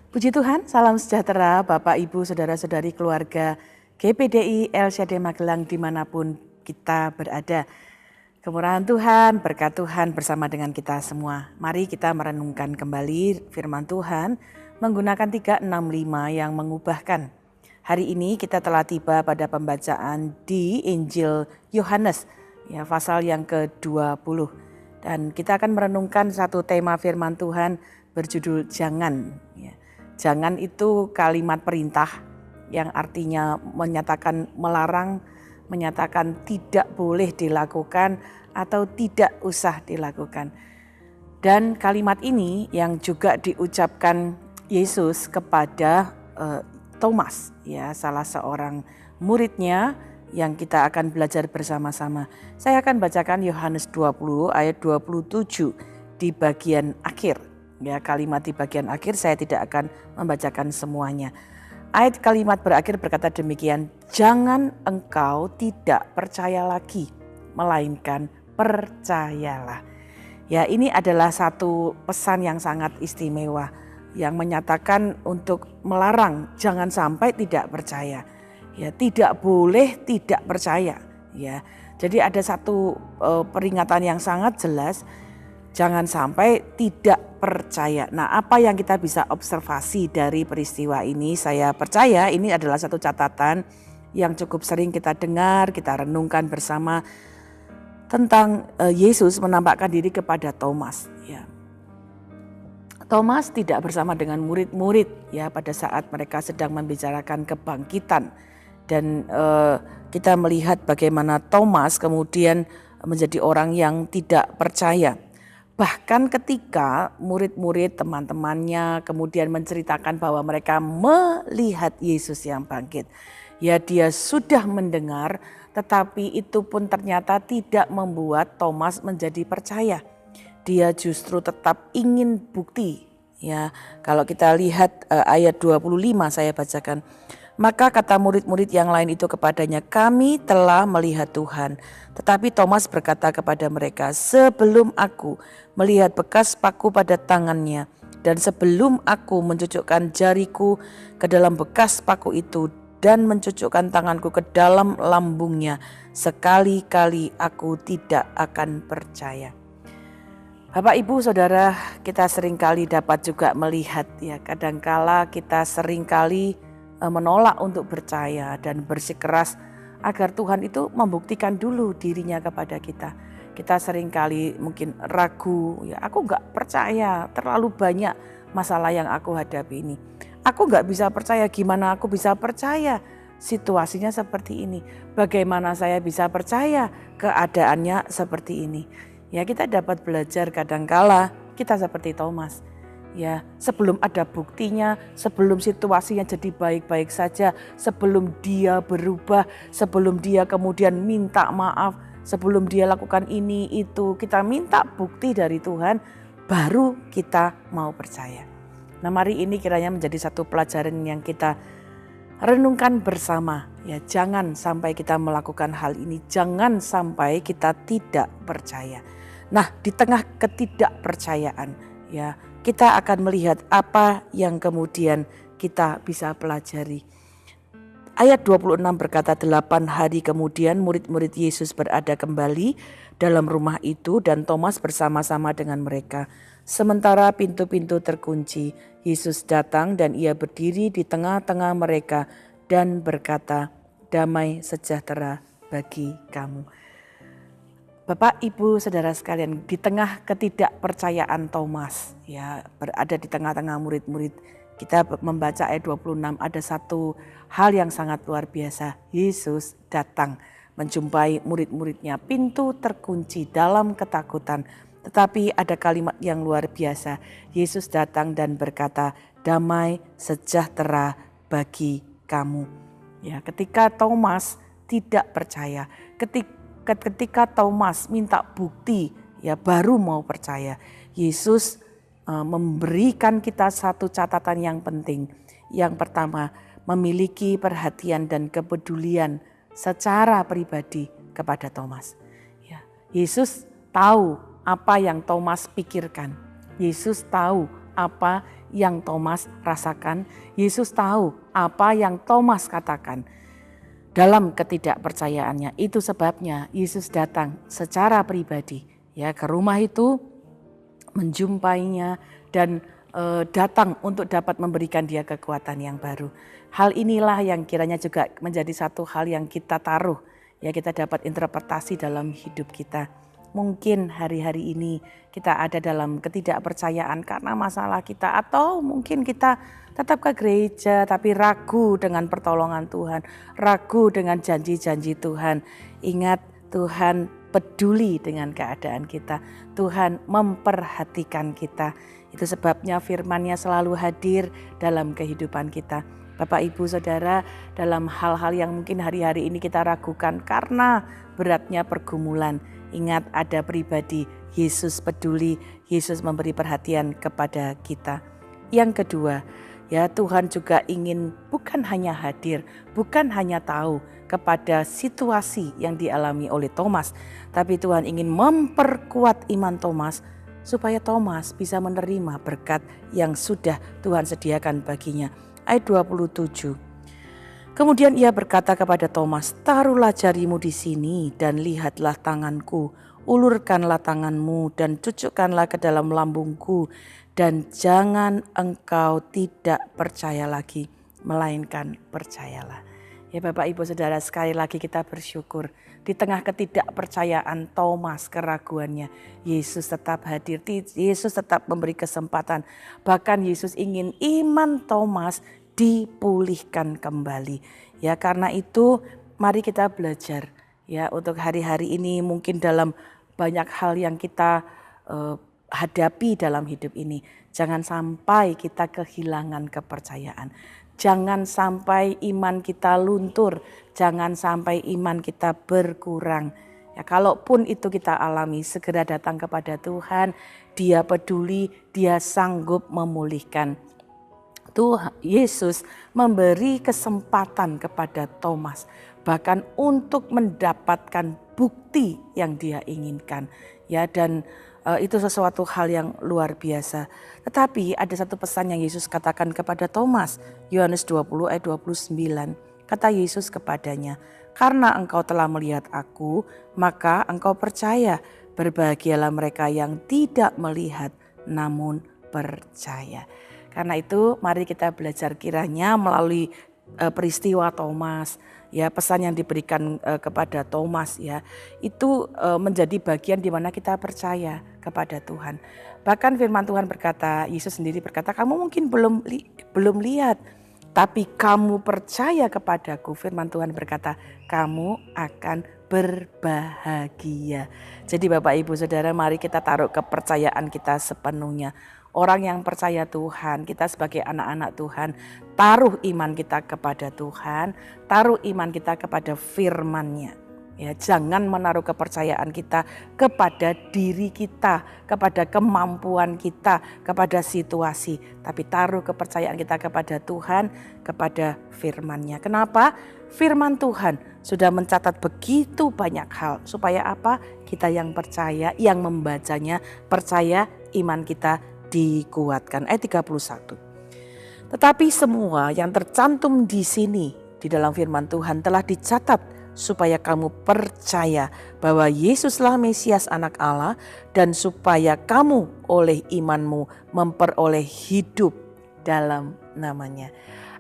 Puji Tuhan, salam sejahtera Bapak, Ibu, Saudara-saudari keluarga GPDI El Shaddai Magelang dimanapun kita berada. Kemurahan Tuhan, berkat Tuhan bersama dengan kita semua. Mari kita merenungkan kembali firman Tuhan menggunakan 365 yang mengubahkan. Hari ini kita telah tiba pada pembacaan di Injil Yohanes, ya, pasal yang ke-20. Dan kita akan merenungkan satu tema firman Tuhan berjudul jangan. Ya. Jangan itu kalimat perintah yang artinya menyatakan melarang, menyatakan tidak boleh dilakukan atau tidak usah dilakukan. Dan kalimat ini yang juga diucapkan Yesus kepada Thomas, ya, salah seorang muridnya yang kita akan belajar bersama-sama. Saya akan bacakan Yohanes 20 ayat 27 di bagian akhir. Ya, kalimat di bagian akhir saya tidak akan membacakan semuanya. Ayat kalimat berakhir berkata demikian, jangan engkau tidak percaya lagi, melainkan percayalah. Ya, ini adalah satu pesan yang sangat istimewa yang menyatakan untuk melarang jangan sampai tidak percaya. Ya, tidak boleh tidak percaya. Ya, jadi ada satu peringatan yang sangat jelas. Jangan sampai tidak percaya. Nah, apa yang kita bisa observasi dari peristiwa ini? Saya percaya ini adalah satu catatan yang cukup sering kita dengar, kita renungkan bersama tentang Yesus menampakkan diri kepada Thomas. Ya. Thomas tidak bersama dengan murid-murid ya pada saat mereka sedang membicarakan kebangkitan. Dan kita melihat bagaimana Thomas kemudian menjadi orang yang tidak percaya. Bahkan ketika murid-murid teman-temannya kemudian menceritakan bahwa mereka melihat Yesus yang bangkit. Ya, dia sudah mendengar, tetapi itu pun ternyata tidak membuat Thomas menjadi percaya. Dia justru tetap ingin bukti. Ya, kalau kita lihat ayat 25 saya bacakan. Maka kata murid-murid yang lain itu kepadanya, kami telah melihat Tuhan. Tetapi Thomas berkata kepada mereka, sebelum aku melihat bekas paku pada tangannya, dan sebelum aku mencucukkan jariku ke dalam bekas paku itu, dan mencucukkan tanganku ke dalam lambungnya, sekali-kali aku tidak akan percaya. Bapak, Ibu, Saudara, kita seringkali dapat juga melihat, ya, kadangkala kita seringkali menolak untuk percaya dan bersikeras agar Tuhan itu membuktikan dulu dirinya kepada kita. Kita seringkali mungkin ragu, ya, aku gak percaya, terlalu banyak masalah yang aku hadapi ini. Aku gak bisa percaya, gimana aku bisa percaya situasinya seperti ini. Bagaimana saya bisa percaya keadaannya seperti ini. Ya, kita dapat belajar kadangkala kita seperti Thomas. Ya, sebelum ada buktinya, sebelum situasinya jadi baik-baik saja, sebelum dia berubah, sebelum dia kemudian minta maaf, sebelum dia lakukan ini itu, kita minta bukti dari Tuhan, baru kita mau percaya. Nah, mari ini kiranya menjadi satu pelajaran yang kita renungkan bersama. Ya, jangan sampai kita melakukan hal ini, jangan sampai kita tidak percaya. Nah, di tengah ketidakpercayaan, ya, kita akan melihat apa yang kemudian kita bisa pelajari. Ayat 26 berkata 8 hari kemudian murid-murid Yesus berada kembali dalam rumah itu dan Thomas bersama-sama dengan mereka. Sementara pintu-pintu terkunci, Yesus datang dan ia berdiri di tengah-tengah mereka dan berkata, damai sejahtera bagi kamu. Bapak, Ibu, Saudara sekalian, di tengah ketidakpercayaan Thomas, ya, berada di tengah-tengah murid-murid, kita membaca ayat 26, ada satu hal yang sangat luar biasa. Yesus datang menjumpai murid-muridnya, pintu terkunci dalam ketakutan. Tetapi ada kalimat yang luar biasa. Yesus datang dan berkata, damai sejahtera bagi kamu. Ya, ketika Thomas tidak percaya, ketika Thomas minta bukti, ya, baru mau percaya. Yesus memberikan kita satu catatan yang penting. Yang pertama, memiliki perhatian dan kepedulian secara pribadi kepada Thomas. Ya, Yesus tahu apa yang Thomas pikirkan. Yesus tahu apa yang Thomas rasakan. Yesus tahu apa yang Thomas katakan dalam ketidakpercayaannya. Itu sebabnya Yesus datang secara pribadi ya ke rumah itu, menjumpainya dan datang untuk dapat memberikan dia kekuatan yang baru. Hal inilah yang kiranya juga menjadi satu hal yang kita taruh, ya kita dapat interpretasi dalam hidup kita. Mungkin hari-hari ini kita ada dalam ketidakpercayaan karena masalah kita, atau mungkin kita tetap ke gereja tapi ragu dengan pertolongan Tuhan, ragu dengan janji-janji Tuhan. Ingat, Tuhan peduli dengan keadaan kita. Tuhan memperhatikan kita. Itu sebabnya firman-Nya selalu hadir dalam kehidupan kita. Bapak, Ibu, Saudara, dalam hal-hal yang mungkin hari-hari ini kita ragukan karena beratnya pergumulan, ingat ada pribadi, Yesus peduli, Yesus memberi perhatian kepada kita. Yang kedua, ya Tuhan juga ingin bukan hanya hadir, bukan hanya tahu kepada situasi yang dialami oleh Thomas, tapi Tuhan ingin memperkuat iman Thomas supaya Thomas bisa menerima berkat yang sudah Tuhan sediakan baginya. Ayat 27. Kemudian ia berkata kepada Thomas, "Taruhlah jarimu di sini dan lihatlah tanganku, ulurkanlah tanganmu dan cucukkanlah ke dalam lambungku, dan jangan engkau tidak percaya lagi, melainkan percayalah." Ya Bapak, Ibu, Saudara, sekali lagi kita bersyukur di tengah ketidakpercayaan Thomas, keraguannya, Yesus tetap hadir, Yesus tetap memberi kesempatan. Bahkan Yesus ingin iman Thomas dipulihkan kembali. Ya karena itu mari kita belajar ya untuk hari-hari ini, mungkin dalam banyak hal yang kita hadapi dalam hidup ini. Jangan sampai kita kehilangan kepercayaan. Jangan sampai iman kita luntur, jangan sampai iman kita berkurang. Ya, kalaupun itu kita alami, segera datang kepada Tuhan. Dia peduli, Dia sanggup memulihkan. Tuhan Yesus memberi kesempatan kepada Thomas bahkan untuk mendapatkan bukti yang dia inginkan. Ya, dan itu sesuatu hal yang luar biasa. Tetapi ada satu pesan yang Yesus katakan kepada Thomas. Yohanes 20 ayat 29. Kata Yesus kepadanya, "Karena engkau telah melihat aku, maka engkau percaya. Berbahagialah mereka yang tidak melihat namun percaya." Karena itu mari kita belajar kiranya melalui peristiwa Thomas, ya pesan yang diberikan kepada Thomas ya itu menjadi bagian di mana kita percaya kepada Tuhan. Bahkan firman Tuhan berkata, Yesus sendiri berkata, "Kamu mungkin belum lihat, tapi kamu percaya kepadaku." Firman Tuhan berkata, "Kamu akan berbahagia." Jadi Bapak, Ibu, Saudara, mari kita taruh kepercayaan kita sepenuhnya. Orang yang percaya Tuhan, kita sebagai anak-anak Tuhan, taruh iman kita kepada Tuhan, taruh iman kita kepada firman-Nya. Ya, jangan menaruh kepercayaan kita kepada diri kita, kepada kemampuan kita, kepada situasi, tapi taruh kepercayaan kita kepada Tuhan, kepada firman-Nya. Kenapa? Firman Tuhan sudah mencatat begitu banyak hal, supaya apa? Kita yang percaya, yang membacanya, percaya, iman kita dikuatkan. Ayat 31. Tetapi semua yang tercantum di sini di dalam firman Tuhan telah dicatat supaya kamu percaya bahwa Yesuslah Mesias Anak Allah, dan supaya kamu oleh imanmu memperoleh hidup dalam namanya.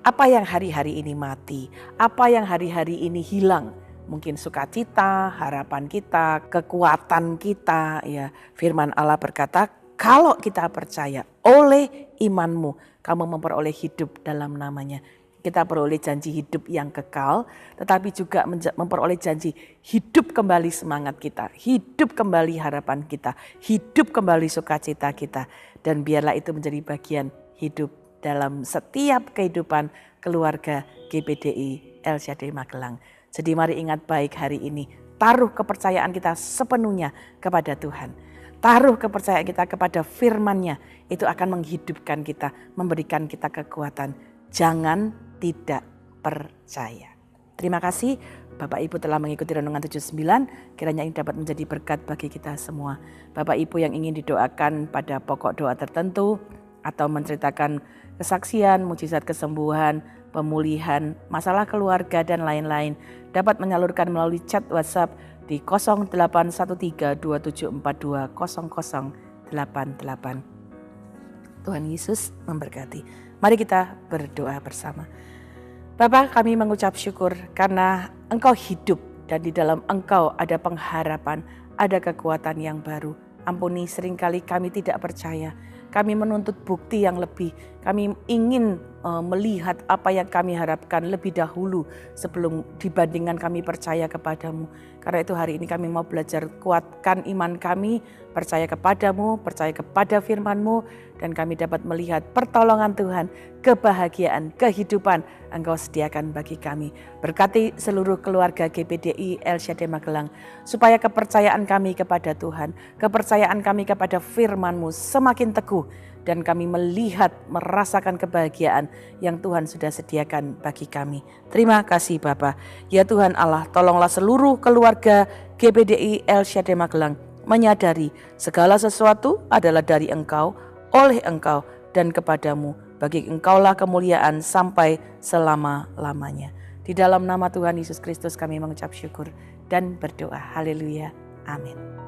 Apa yang hari-hari ini mati? Apa yang hari-hari ini hilang? Mungkin sukacita, harapan kita, kekuatan kita. Ya, firman Allah berkata, kalau kita percaya oleh imanmu, kamu memperoleh hidup dalam namanya. Kita peroleh janji hidup yang kekal, tetapi juga memperoleh janji hidup kembali semangat kita, hidup kembali harapan kita, hidup kembali sukacita kita. Dan biarlah itu menjadi bagian hidup dalam setiap kehidupan keluarga GBDI El Shaddai Magelang. Jadi mari ingat baik hari ini, taruh kepercayaan kita sepenuhnya kepada Tuhan. Taruh kepercayaan kita kepada firman-Nya, itu akan menghidupkan kita, memberikan kita kekuatan. Jangan tidak percaya. Terima kasih Bapak Ibu telah mengikuti Renungan 79, kiranya ini dapat menjadi berkat bagi kita semua. Bapak Ibu yang ingin didoakan pada pokok doa tertentu, atau menceritakan kesaksian, mujizat kesembuhan, pemulihan, masalah keluarga dan lain-lain, dapat menyalurkan melalui chat WhatsApp di 081327420088. Tuhan Yesus memberkati. Mari kita berdoa bersama. Bapa, kami mengucap syukur karena Engkau hidup dan di dalam Engkau ada pengharapan, ada kekuatan yang baru. Ampuni seringkali kami tidak percaya. Kami menuntut bukti yang lebih. Kami ingin melihat apa yang kami harapkan lebih dahulu sebelum dibandingkan kami percaya kepadamu. Karena itu hari ini kami mau belajar kuatkan iman kami, percaya kepadamu, percaya kepada firman-Mu, dan kami dapat melihat pertolongan Tuhan, kebahagiaan, kehidupan Engkau sediakan bagi kami. Berkati seluruh keluarga GPDI El Shaddai Magelang, supaya kepercayaan kami kepada Tuhan, kepercayaan kami kepada firman-Mu semakin teguh, dan kami melihat, merasakan kebahagiaan yang Tuhan sudah sediakan bagi kami. Terima kasih Bapa. Ya Tuhan Allah, tolonglah seluruh keluarga GPDI El Shaddai Magelang menyadari segala sesuatu adalah dari Engkau, oleh Engkau, dan kepadamu. Bagi Engkaulah kemuliaan sampai selama-lamanya. Di dalam nama Tuhan Yesus Kristus kami mengucap syukur dan berdoa. Haleluya. Amin.